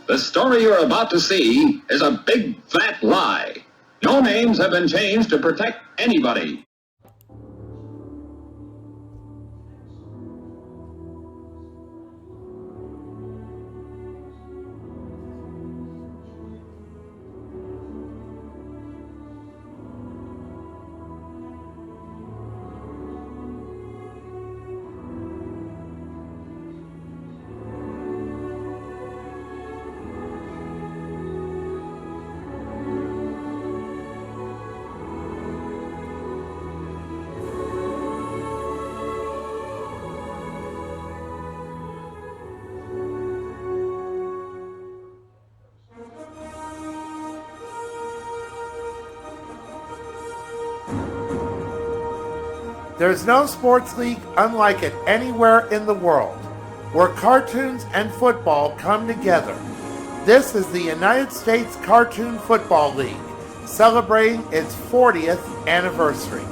The story you're about to see is a big fat lie. No names have been changed to protect anybody. There's no sports league unlike it anywhere in the world, where cartoons and football come together. This is the United States Cartoon Football League, celebrating its 40th anniversary.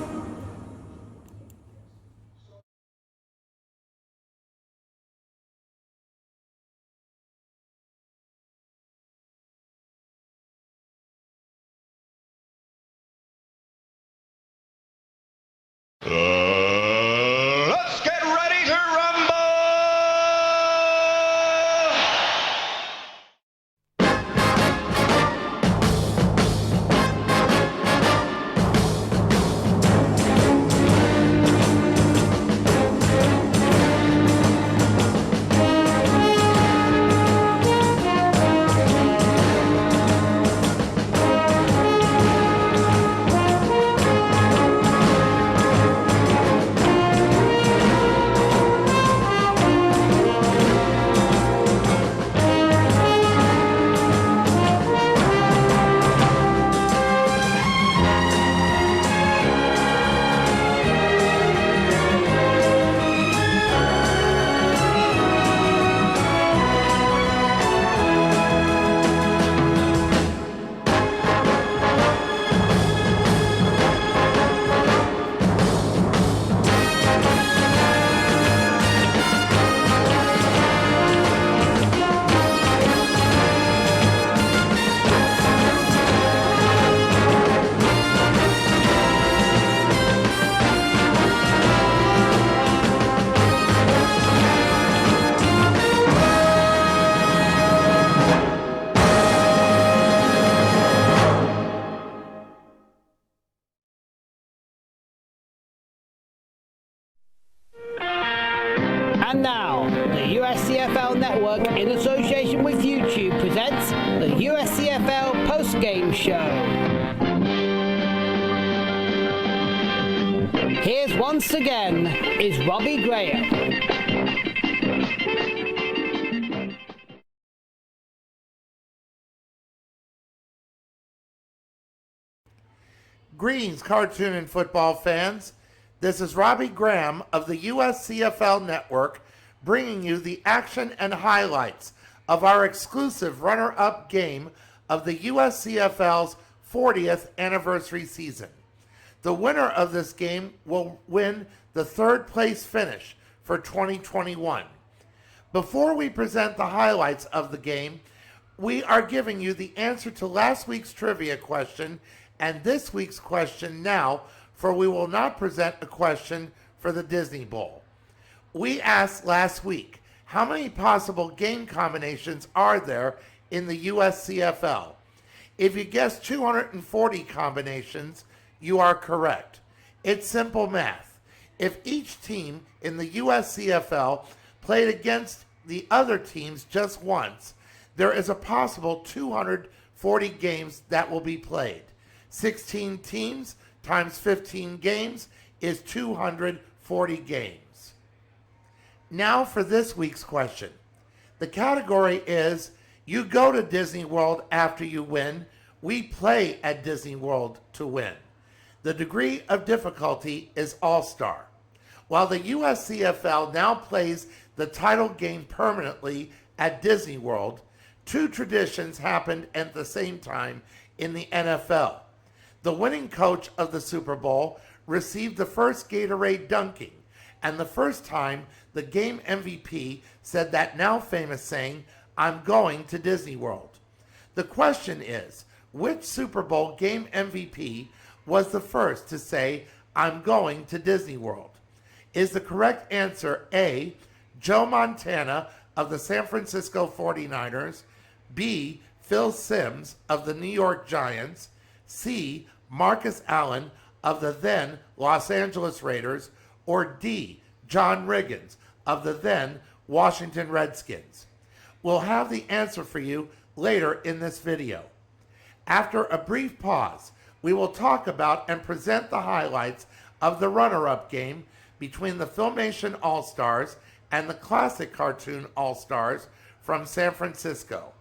Let's get ready to rumble! And now, the USCFL Network, in association with YouTube, presents the USCFL Postgame Show. Here's once again is Robbie Graham. Greetings, cartoon and football fans. This is Robbie Graham of the USCFL Network, bringing you the action and highlights of our exclusive runner-up game of the USCFL's 40th anniversary season. The winner of this game will win the third place finish for 2021. Before we present the highlights of the game, we are giving you the answer to last week's trivia question and this week's question now, for we will not present a question for the Disney Bowl. We asked last week, how many possible game combinations are there in the USCFL? If you guessed 240 combinations, you are correct. It's simple math. If each team in the USCFL played against the other teams just once, there is a possible 240 games that will be played. 16 teams times 15 games is 240 games. Now for this week's question. The category is, you go to Disney World after you win. We play at Disney World to win. The degree of difficulty is All-Star. While the USCFL now plays the title game permanently at Disney World, two traditions happened at the same time in the NFL. The winning coach of the Super Bowl received the first Gatorade dunking, and the first time the game MVP said that now famous saying, I'm going to Disney World. The question is, which Super Bowl game MVP was the first to say, I'm going to Disney World? Is the correct answer A, Joe Montana of the San Francisco 49ers, B, Phil Simms of the New York Giants, C, Marcus Allen of the then Los Angeles Raiders, or D, John Riggins of the then Washington Redskins? We'll have the answer for you later in this video. After a brief pause, we will talk about and present the highlights of the runner-up game between the Filmation All-Stars and the Classic Cartoon All-Stars from San Francisco.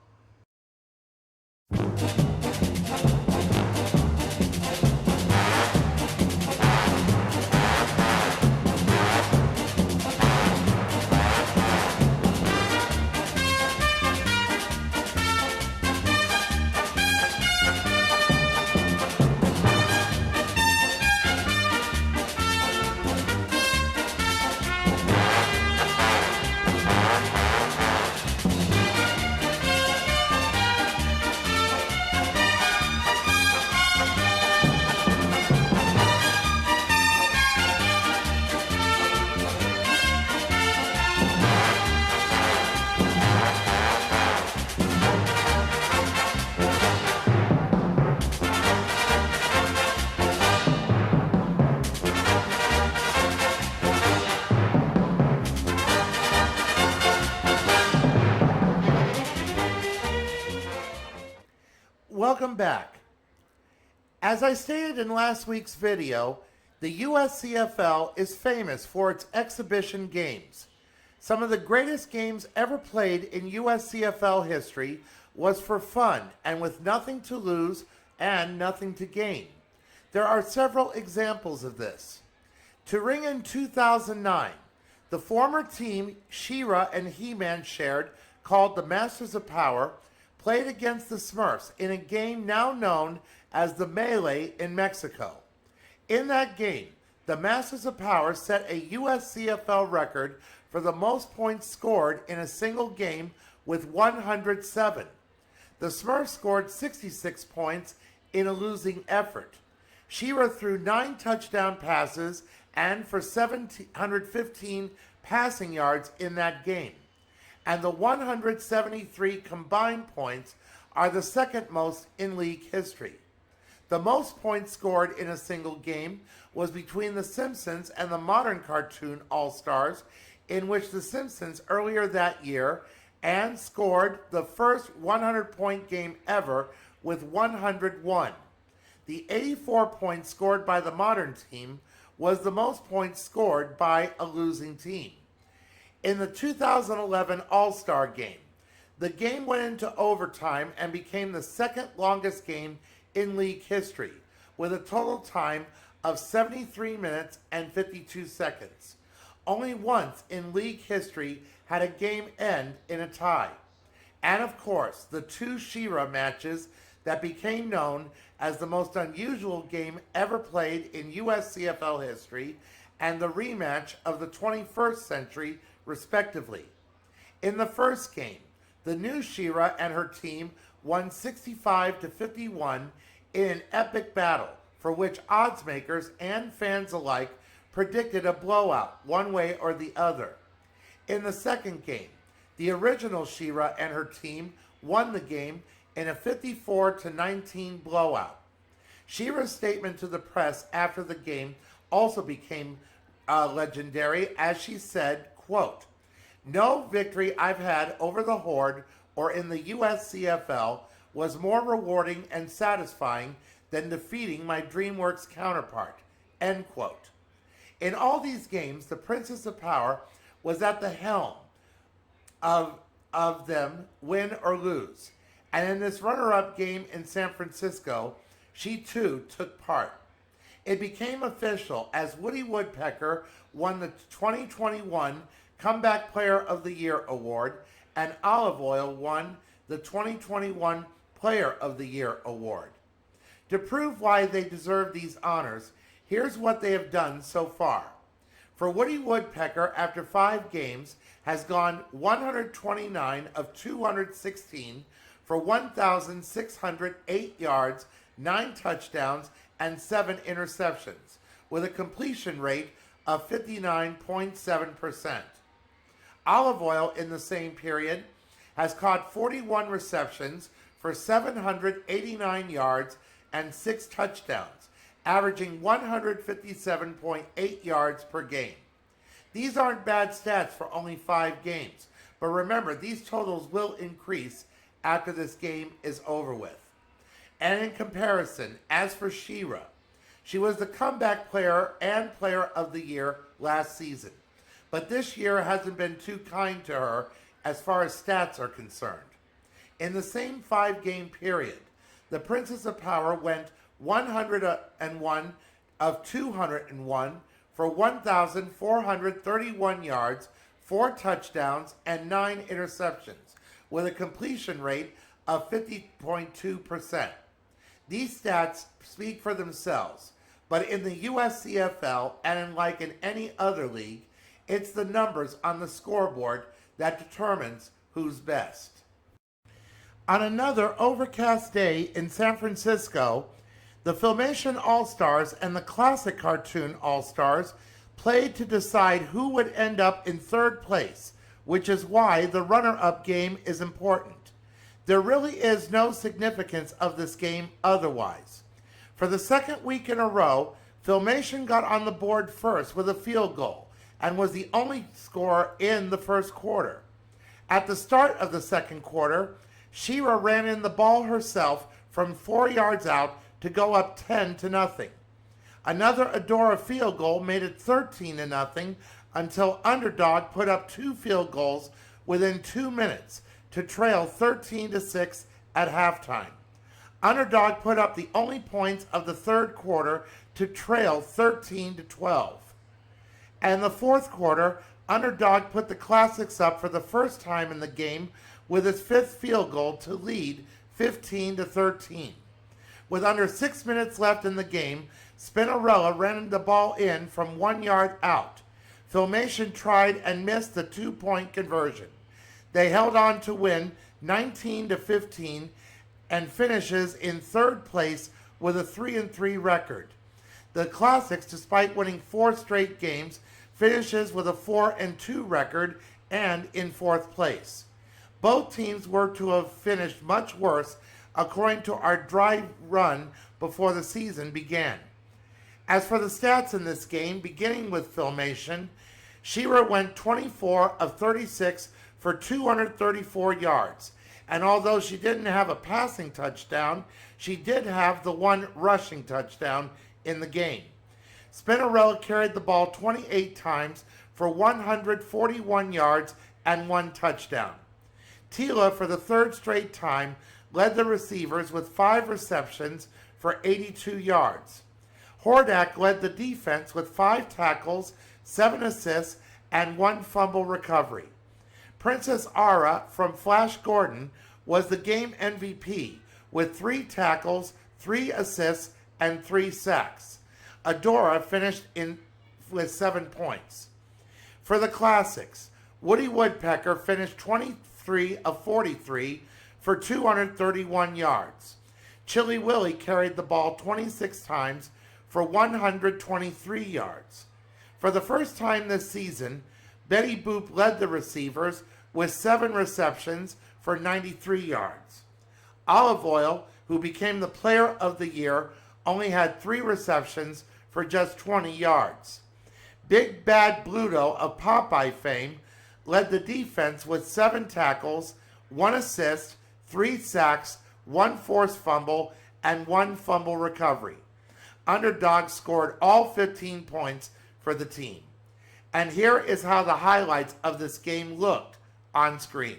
Welcome back. As I stated in last week's video, the USCFL is famous for its exhibition games. Some of the greatest games ever played in USCFL history was for fun and with nothing to lose and nothing to gain. There are several examples of this. To ring in 2009, the former team She-Ra and He-Man shared, called the Masters of Power, played against the Smurfs in a game now known as the Melee in Mexico. In that game, the Masters of Power set a USCFL record for the most points scored in a single game with 107. The Smurfs scored 66 points in a losing effort. She-Ra threw 9 touchdown passes and for 715 passing yards in that game, and the 173 combined points are the second most in league history. The most points scored in a single game was between the Simpsons and the modern cartoon All-Stars, in which the Simpsons earlier that year and scored the first 100-point game ever with 101. The 84 points scored by the modern team was the most points scored by a losing team. In the 2011 All-Star Game, the game went into overtime and became the second longest game in league history, with a total time of 73 minutes and 52 seconds. Only once in league history had a game end in a tie. And of course, the 2 She-Ra matches that became known as the most unusual game ever played in USCFL history, and the rematch of the 21st century, respectively. In the first game, the new She-Ra and her team won 65-51 in an epic battle for which odds makers and fans alike predicted a blowout one way or the other. In the second game, the original She-Ra and her team won the game in a 54-19 blowout. She-Ra's statement to the press after the game also became legendary, as she said, quote, "No victory I've had over the Horde or in the USCFL was more rewarding and satisfying than defeating my DreamWorks counterpart," end quote. In all these games, the Princess of Power was at the helm of them, win or lose. And in this runner-up game in San Francisco, she too took part. It became official as Woody Woodpecker won the 2021 Comeback Player of the Year award, and Olive Oil won the 2021 Player of the Year award. To prove why they deserve these honors, here's what they have done so far. For Woody Woodpecker, after 5 games, has gone 129 of 216 for 1,608 yards, 9 touchdowns, and 7 interceptions, with a completion rate of 59.7%. Olive Oil in the same period has caught 41 receptions for 789 yards and 6 touchdowns, averaging 157.8 yards per game. These aren't bad stats for only 5 games, but remember, these totals will increase after this game is over with. And in comparison, as for Shira, she was the comeback player and player of the year last season, but this year hasn't been too kind to her as far as stats are concerned. In the same 5-game period, the Princess of Power went 101 of 201 for 1,431 yards, 4 touchdowns, and 9 interceptions, with a completion rate of 50.2%. These stats speak for themselves, but in the USCFL, and unlike in any other league, it's the numbers on the scoreboard that determines who's best. On another overcast day in San Francisco, the Filmation All-Stars and the Classic Cartoon All-Stars played to decide who would end up in 3rd place, which is why the runner-up game is important. There really is no significance of this game otherwise. For the 2nd week in a row, Filmation got on the board first with a field goal and was the only scorer in the first quarter. At the start of the second quarter, Shira ran in the ball herself from 4 yards out to go up 10-0. Another Adora field goal made it 13-0 until Underdog put up 2 field goals within 2 minutes to trail 13-6 at halftime. Underdog put up the only points of the 3rd quarter to trail 13-12. And the 4th quarter, Underdog put the Classics up for the first time in the game with his 5th field goal to lead 15-13. With under 6 minutes left in the game, Spinarella ran the ball in from 1 yard out. Filmation tried and missed the 2-point conversion. They held on to win 19-15 and finishes in 3rd place with a 3-3 record. The Classics, despite winning 4 straight games, finishes with a 4-2 record and in 4th place. Both teams were to have finished much worse according to our dry run before the season began. As for the stats in this game, beginning with Filmation, Shira went 24 of 36 for 234 yards, and although she didn't have a passing touchdown, she did have the 1 rushing touchdown in the game. Spinarella carried the ball 28 times for 141 yards and 1 touchdown. Tila, for the 3rd straight time, led the receivers with 5 receptions for 82 yards. Hordak led the defense with 5 tackles, 7 assists, and 1 fumble recovery. Princess Ara from Flash Gordon was the game MVP with 3 tackles, 3 assists, and 3 sacks. Adora finished with 7 points. For the Classics, Woody Woodpecker finished 23 of 43 for 231 yards. Chili Willy carried the ball 26 times for 123 yards. For the first time this season, Betty Boop led the receivers with 7 receptions for 93 yards. Olive Oil, who became the player of the year, only had 3 receptions for just 20 yards. Big Bad Bluto of Popeye fame led the defense with 7 tackles, 1 assist, 3 sacks, 1 forced fumble, and 1 fumble recovery. Underdog scored all 15 points for the team. And here is how the highlights of this game looked on screen.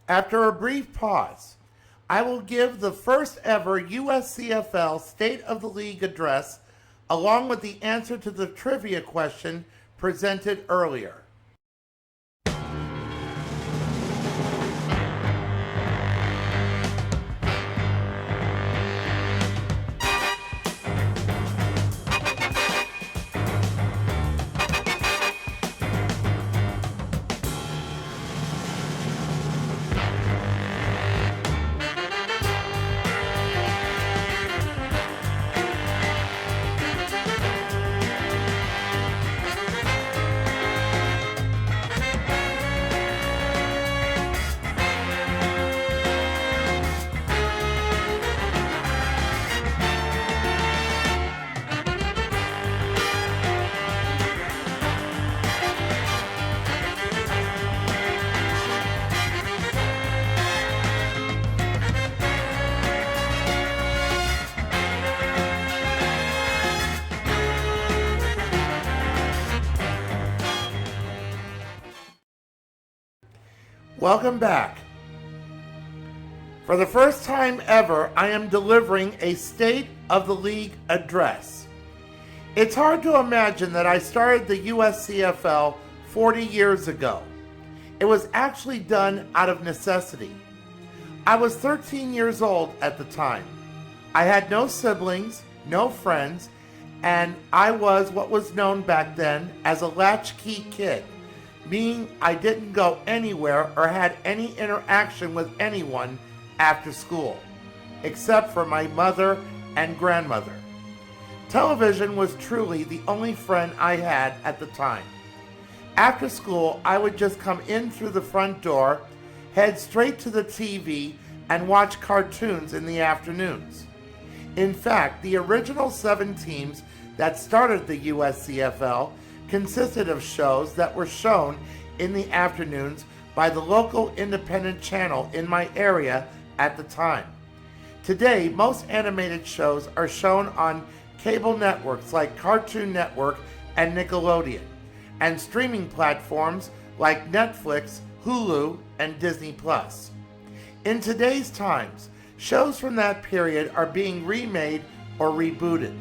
After a brief pause, I will give the first ever USCFL State of the League address along with the answer to the trivia question presented earlier. Welcome back. For the first time ever, I am delivering a State of the League address. It's hard to imagine that I started the USCFL 40 years ago. It was actually done out of necessity. I was 13 years old at the time. I had no siblings, no friends, and I was what was known back then as a latchkey kid, meaning I didn't go anywhere or had any interaction with anyone after school, except for my mother and grandmother. Television was truly the only friend I had at the time. After school, I would just come in through the front door, head straight to the TV, and watch cartoons in the afternoons. In fact, the original 7 teams that started the USCFL consisted of shows that were shown in the afternoons by the local independent channel in my area at the time. Today, most animated shows are shown on cable networks like Cartoon Network and Nickelodeon, and streaming platforms like Netflix, Hulu, and Disney+. In today's times, shows from that period are being remade or rebooted.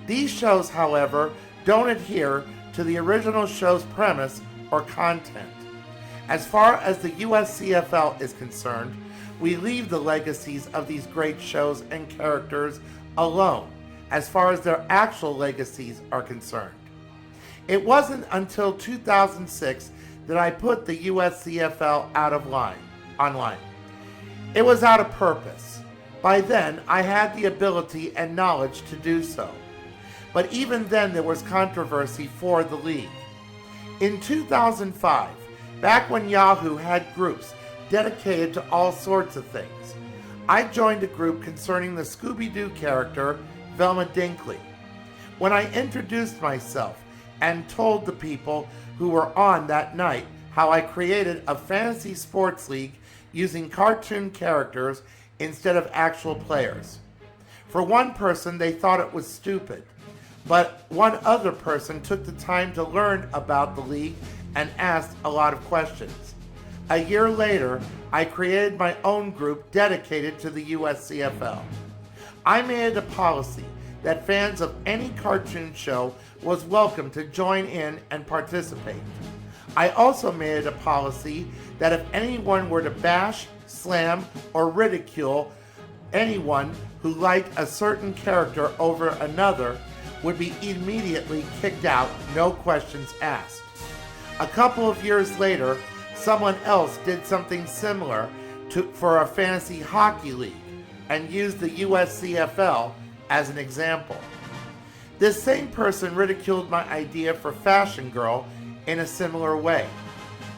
These shows, however, don't adhere to the original show's premise or content. As far as the USCFL is concerned, we leave the legacies of these great shows and characters alone as far as their actual legacies are concerned. It wasn't until 2006 that I put the USCFL online. It was out of purpose. By then, I had the ability and knowledge to do so. But even then, there was controversy for the league. In 2005, back when Yahoo had groups dedicated to all sorts of things, I joined a group concerning the Scooby-Doo character, Velma Dinkley. When I introduced myself and told the people who were on that night how I created a fantasy sports league using cartoon characters instead of actual players. For one person, they thought it was stupid, but one other person took the time to learn about the league and asked a lot of questions. A year later, I created my own group dedicated to the USCFL. I made it a policy that fans of any cartoon show was welcome to join in and participate. I also made it a policy that if anyone were to bash, slam, or ridicule anyone who liked a certain character over another would be immediately kicked out, no questions asked. A couple of years later, someone else did something similar for a fantasy hockey league and used the USCFL as an example. This same person ridiculed my idea for Fashion Girl in a similar way.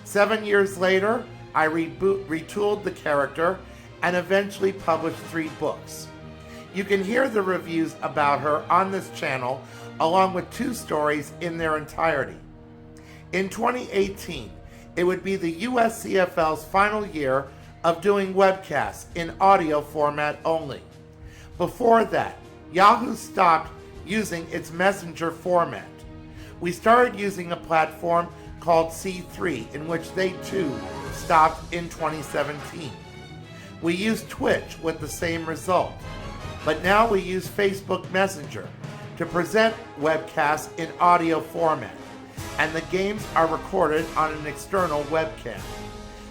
7 years later, I retooled the character and eventually published 3 books. You can hear the reviews about her on this channel along with 2 stories in their entirety. In 2018, it would be the USCFL's final year of doing webcasts in audio format only. Before that, Yahoo stopped using its messenger format. We started using a platform called C3, in which they too stopped in 2017. We used Twitch with the same result, but now we use Facebook Messenger to present webcasts in audio format, and the games are recorded on an external webcam.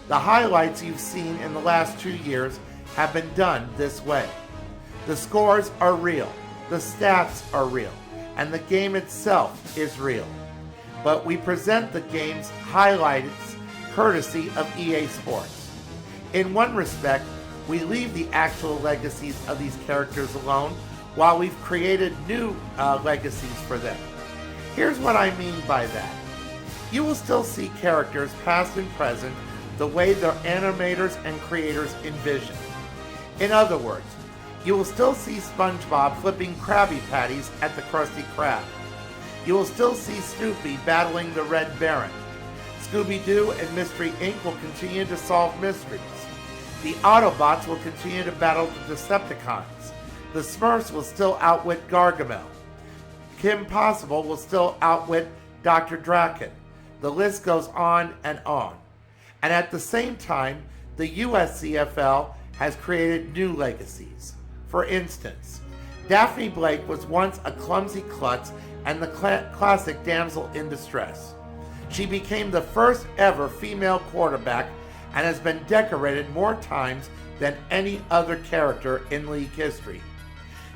The highlights you've seen in the last 2 years have been done this way. The scores are real, the stats are real, and the game itself is real. But we present the game's highlights courtesy of EA Sports. In one respect, we leave the actual legacies of these characters alone while we've created new legacies for them. Here's what I mean by that. You will still see characters past and present the way their animators and creators envisioned. In other words, you will still see SpongeBob flipping Krabby Patties at the Krusty Krab. You will still see Snoopy battling the Red Baron. Scooby-Doo and Mystery Inc. will continue to solve mysteries. The Autobots will continue to battle the Decepticons. The Smurfs will still outwit Gargamel. Kim Possible will still outwit Dr. Draken. The list goes on and on. And at the same time, the USCFL has created new legacies. For instance, Daphne Blake was once a clumsy klutz and the classic damsel in distress. She became the first ever female quarterback and has been decorated more times than any other character in league history.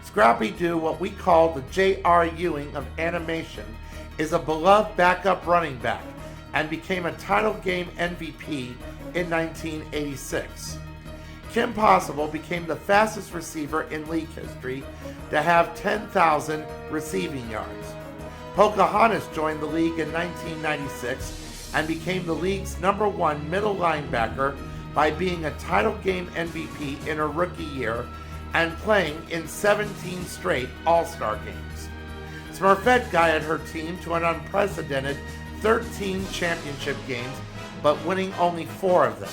Scrappy-Doo, what we call the J.R. Ewing of animation, is a beloved backup running back and became a title game MVP in 1986. Kim Possible became the fastest receiver in league history to have 10,000 receiving yards. Pocahontas joined the league in 1996 and became the league's #1 middle linebacker by being a title game MVP in her rookie year and playing in 17 straight All-Star games. Smurfette guided her team to an unprecedented 13 championship games, but winning only 4 of them.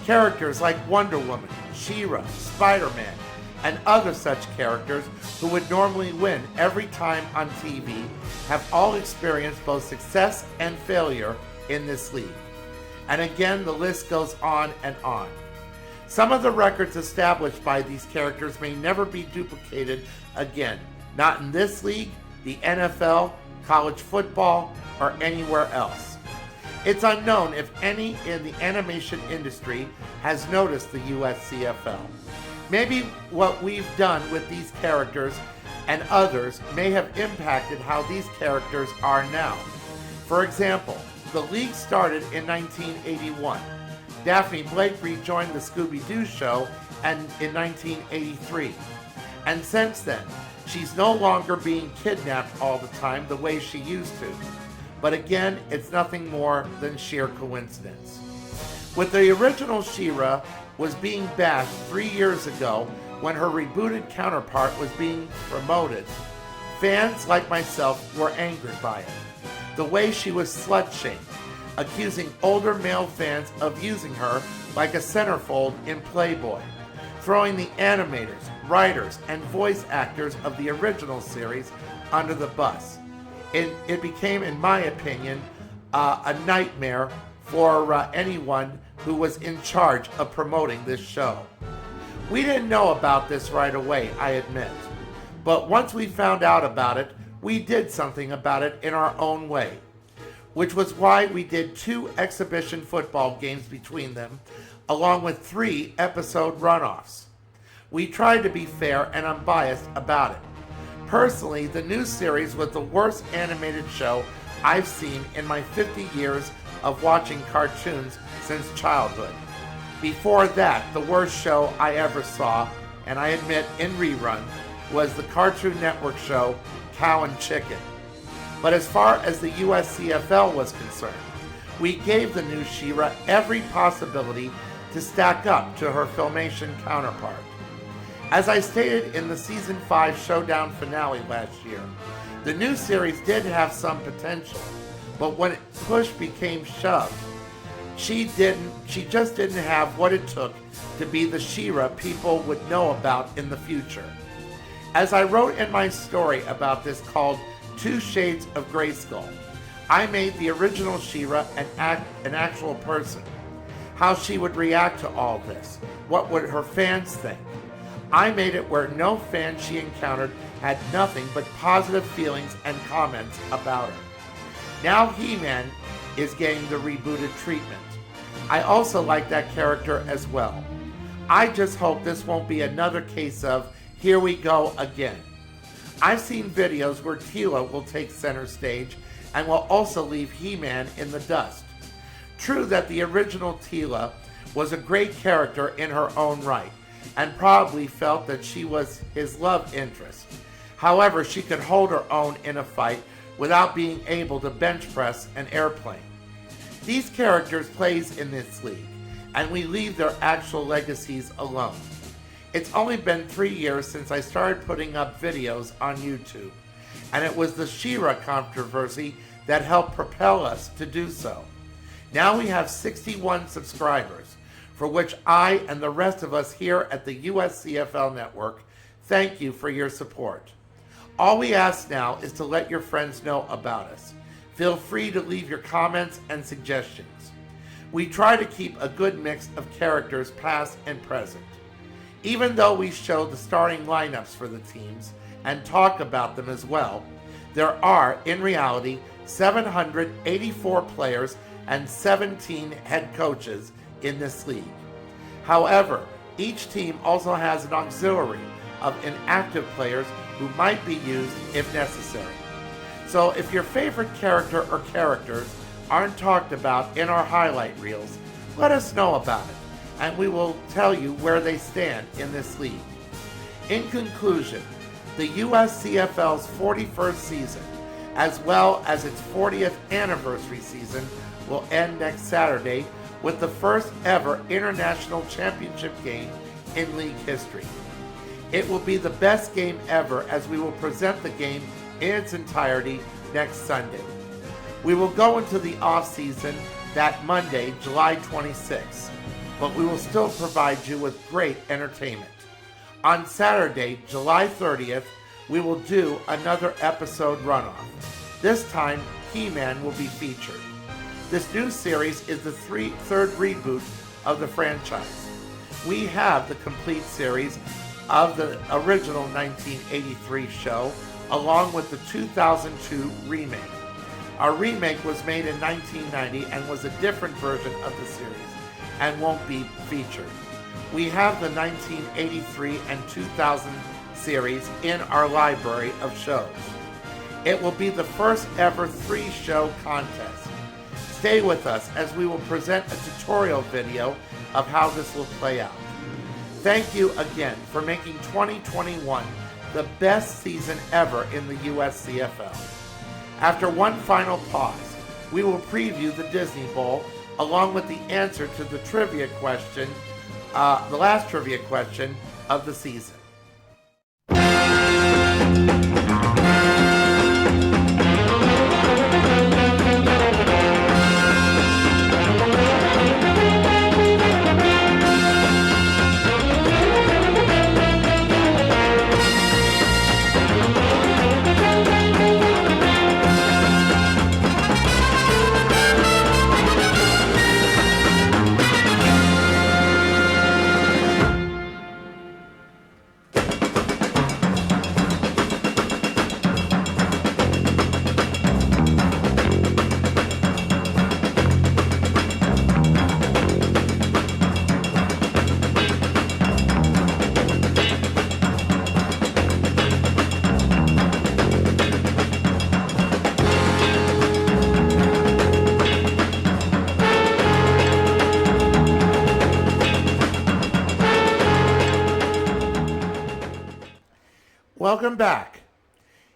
Characters like Wonder Woman, She-Ra, Spider-Man, and other such characters who would normally win every time on TV have all experienced both success and failure in this league. And again, the list goes on and on. Some of the records established by these characters may never be duplicated again, not in this league, the NFL, college football, or anywhere else. It's unknown if any in the animation industry has noticed the USCFL. Maybe what we've done with these characters and others may have impacted how these characters are now. For example, the league started in 1981. Daphne Blake rejoined the Scooby-Doo show in 1983. And since then, she's no longer being kidnapped all the time the way she used to. But again, it's nothing more than sheer coincidence. With the original She-Ra was being bashed 3 years ago when her rebooted counterpart was being promoted, fans like myself were angered by it. The way she was slut-shamed, accusing older male fans of using her like a centerfold in Playboy, throwing the animators, writers, and voice actors of the original series under the bus. It became, in my opinion, a nightmare for anyone who was in charge of promoting this show. We didn't know about this right away, I admit. But once we found out about it, we did something about it in our own way, which was why we did 2 exhibition football games between them, along with 3 episode runoffs. We tried to be fair and unbiased about it. Personally, the new series was the worst animated show I've seen in my 50 years of watching cartoons since childhood. Before that, the worst show I ever saw, and I admit in rerun, was the Cartoon Network show Cow and Chicken. But as far as the USCFL was concerned, we gave the new She-Ra every possibility to stack up to her Filmation counterpart. As I stated in the Season 5 Showdown finale last year, the new series did have some potential, but when push became shoved, she just didn't have what it took to be the She-Ra people would know about in the future. As I wrote in my story about this called 2 Shades of Grayskull, I made the original She-Ra an actual person. how she would react to all this. What would her fans think? I made it where no fan she encountered had nothing but positive feelings and comments about her. Now He-Man is getting the rebooted treatment. I also like that character as well. I just hope this won't be another case of here we go again. I've seen videos where Teela will take center stage and will also leave He-Man in the dust. True that the original Teela was a great character in her own right, and probably felt that she was his love interest. However, she could hold her own in a fight without being able to bench press an airplane. These characters plays in this league, and we leave their actual legacies alone. It's only been 3 years since I started putting up videos on YouTube, and it was the She-Ra controversy that helped propel us to do so. Now we have 61 subscribers, for which I and the rest of us here at the USCFL Network thank you for your support. All we ask now is to let your friends know about us. Feel free to leave your comments and suggestions. We try to keep a good mix of characters past and present. Even though we show the starting lineups for the teams and talk about them as well, there are, in reality, 784 players and 17 head coaches in this league. However, each team also has an auxiliary of inactive players who might be used if necessary. So if your favorite character or characters aren't talked about in our highlight reels, let us know about it, and we will tell you where they stand in this league. In conclusion, the USCFL's 41st season, as well as its 40th anniversary season, will end next Saturday with the first ever international championship game in league history. It will be the best game ever, as we will present the game in its entirety next Sunday. We will go into the off-season that Monday, July 26th, but we will still provide you with great entertainment. On Saturday, July 30th, we will do another episode runoff. This time, He-Man will be featured. This new series is the third reboot of the franchise. We have the complete series of the original 1983 show, along with the 2002 remake. Our remake was made in 1990 and was a different version of the series and won't be featured. We have the 1983 and 2000 series in our library of shows. It will be the first ever 3-show contest. Stay with us as we will present a tutorial video of how this will play out. Thank you again for making 2021 the best season ever in the USCFL. After one final pause, we will preview the Disney Bowl along with the answer to the trivia question, the last trivia question of the season. Welcome back.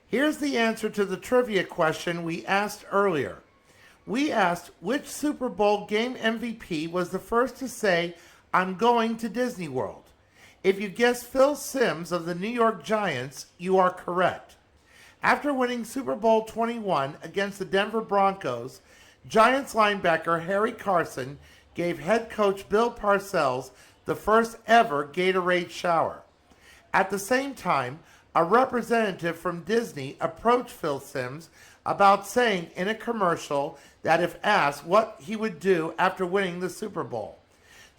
Here's the answer to the trivia question we asked earlier. We asked which Super Bowl game MVP was the first to say, "I'm going to Disney World." If you guessed Phil Simms of the New York Giants, you are correct. After winning Super Bowl 21 against the Denver Broncos, Giants linebacker Harry Carson gave head coach Bill Parcells the first ever Gatorade shower. At the same time, a representative from Disney approached Phil Simms about saying in a commercial that if asked what he would do after winning the Super Bowl,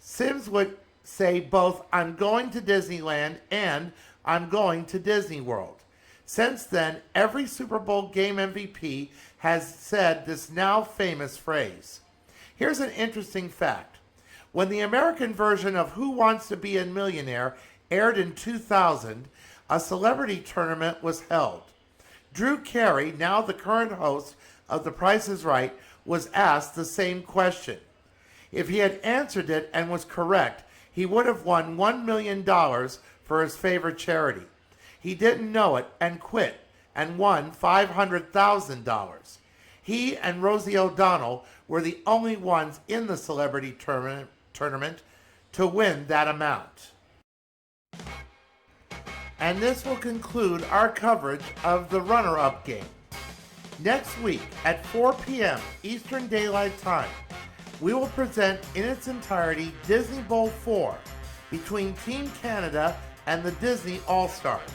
Sims would say both "I'm going to Disneyland" and "I'm going to Disney World." Since then, every Super Bowl game MVP has said this now famous phrase. Here's an interesting fact. When the American version of Who Wants to Be a Millionaire aired in 2000, a celebrity tournament was held. Drew Carey, now the current host of The Price is Right, was asked the same question. If he had answered it and was correct, he would have won $1 million for his favorite charity. He didn't know it and quit and won $500,000. He and Rosie O'Donnell were the only ones in the celebrity tournament to win that amount. And this will conclude our coverage of the runner-up game. Next week at 4 p.m. Eastern Daylight Time, we will present in its entirety Disney Bowl 4 between Team Canada and the Disney All-Stars.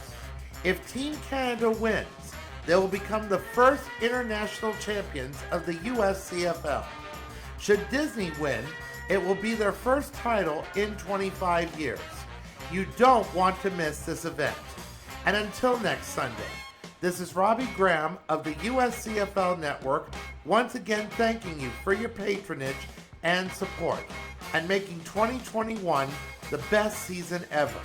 If Team Canada wins, they will become the first international champions of the USCFL. Should Disney win, it will be their first title in 25 years. You don't want to miss this event. And until next Sunday, this is Robbie Graham of the USCFL Network, once again thanking you for your patronage and support, and making 2021 the best season ever.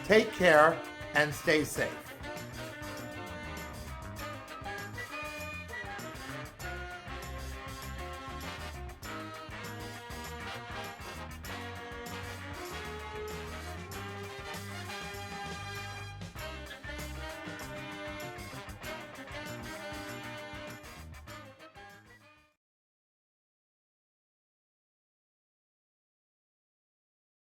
Take care and stay safe.